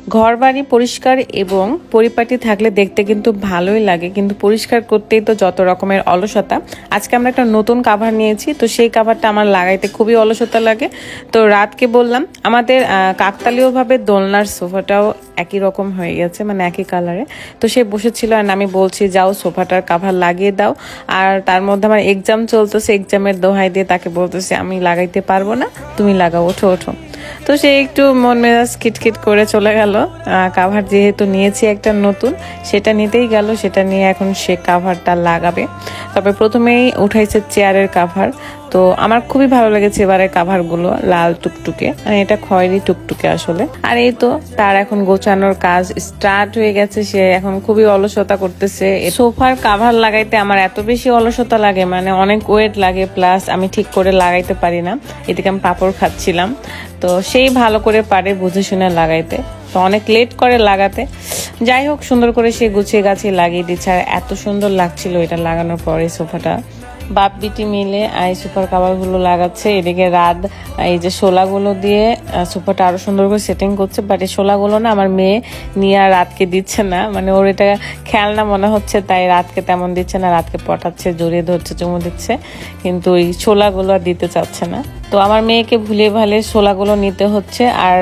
ঘর বাড়ি পরিষ্কার এবং পরিপাটি থাকলে দেখতে কিন্তু ভালোই লাগে, কিন্তু পরিষ্কার করতেই তো যত রকমের অলসতা। আজকে আমরা একটা নতুন কাভার নিয়েছি, তো সেই কাভারটা আমার লাগাইতে খুবই অলসতা লাগে। তো রাতকে বললাম, আমাদের কাকতালীয়ভাবে দোলনার সোফাটাও একই রকম হয়ে গেছে, মানে একই কালারে। তো সে বসেছিল আর আমি বলছি যাও সোফাটার কাভার লাগিয়ে দাও। আর তার মধ্যে আমার এক্সাম চলতেছে, এক্সামের দোহাই দিয়ে তাকে বলতেছে আমি লাগাইতে পারবো না, তুমি লাগাও, ওঠো ওঠো। তো সে একটু মন মেজাজ খিটখিট করে চলে গেল। কাভার যেহেতু নিয়েছি একটা নতুন, সেটা নিতেই গেল, সেটা নিয়ে এখন সে কাভারটা লাগাবে। তবে প্রথমেই উঠাইছে চেয়ারের কাভার। তো আমার খুবই ভালো লেগেছে এবারে কাভারগুলো, লাল টুকটুকে, মানে এটা খয়েরি টুকটুকে আসলে। আর এই তো তার এখন গোছানোর কাজ স্টার্ট হয়ে গেছে, সে এখন খুবই অলসতা করতেছে। সোফার কাভার লাগাইতে আমার এত বেশি অলসতা লাগে, মানে অনেক ওয়েট লাগে, প্লাস আমি ঠিক করে লাগাইতে পারি না। এদিকে আমি পাপড় খাচ্ছিলাম, তো সেই ভালো করে পারে বুঝে শুনে লাগাইতে, তো অনেক লেট করে লাগাতে। যাই হোক, সুন্দর করে সে গুছিয়ে গাছিয়ে লাগিয়ে দিচ্ছে। আর এত সুন্দর লাগছিল এটা লাগানোর পরে সোফাটা। বাপ বিটি মিলে এই সুপার কাভারগুলো লাগাচ্ছে। এদিকে রাত এই যে শোলাগুলো দিয়ে সোফাটা আরো সুন্দর করে সেটিং করছে। বাট এই শোলাগুলো না আমার মেয়ে নিয়ে আর রাতকে দিচ্ছে না, মানে ওর এটা খেলনা মনে হচ্ছে, তাই রাতকে তেমন দিচ্ছে না। রাতকে পটাচ্ছে, জড়িয়ে ধরছে, চুমু দিচ্ছে, কিন্তু ওই শোলাগুলো আর দিতে চাচ্ছে না। তো আমার মেয়েকে ভুলিয়ে ভালে শোলাগুলো নিতে হচ্ছে আর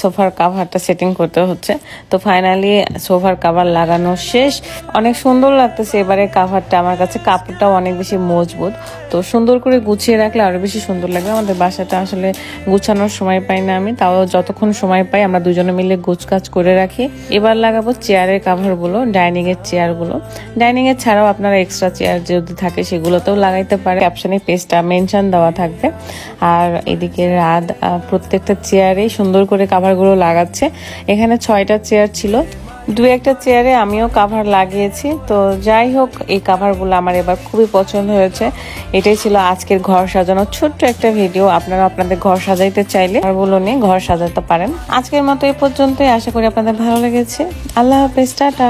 সোফার কাভারটা সেটিং করতে হচ্ছে। তো ফাইনালি সোফার কাভার লাগানো শেষ। অনেক সুন্দর লাগতেছে এবারে কাভারটা আমার কাছে, কাপড়টাও অনেক বেশি মজবুত। তো সুন্দর করে গুছিয়ে রাখলে আরো বেশি সুন্দর লাগবে। আমাদের বাসাটা আসলে গুছানোর সময় পাই না আমি, তাও যতক্ষণ সময় পাই আমরা দুজনে মিলে গুছকাজ করে রাখি। এবার লাগাবো চেয়ারের কাভারগুলো, ডাইনিং এর চেয়ারগুলো। ডাইনিং এর ছাড়াও আপনারা এক্সট্রা চেয়ার যদি থাকে সেগুলোতেও লাগাইতে পারে, ক্যাপশনে পেজটা মেনশন দেওয়া থাকবে। আর এদিকে রাত প্রত্যেকটা চেয়ারে সুন্দর করে কাভারগুলো লাগাচ্ছে। এখানে 6টা চেয়ার ছিল, 2-1টা চেয়ারে আমিও কাভার লাগিয়েছি। তো যাই হোক, এই কাভারগুলো আমার এবার খুবই পছন্দ হয়েছে। এটাই ছিল আজকের ঘর সাজানোর ছোট্ট একটা ভিডিও। আপনারা আপনাদের ঘর সাজাইতে চাইলে কাভারগুলো নিয়ে ঘর সাজাতে পারেন। আজকের মতো এই পর্যন্তই, আশা করি আপনাদের ভালো লেগেছে। আল্লাহ হাফেজ, টাটা।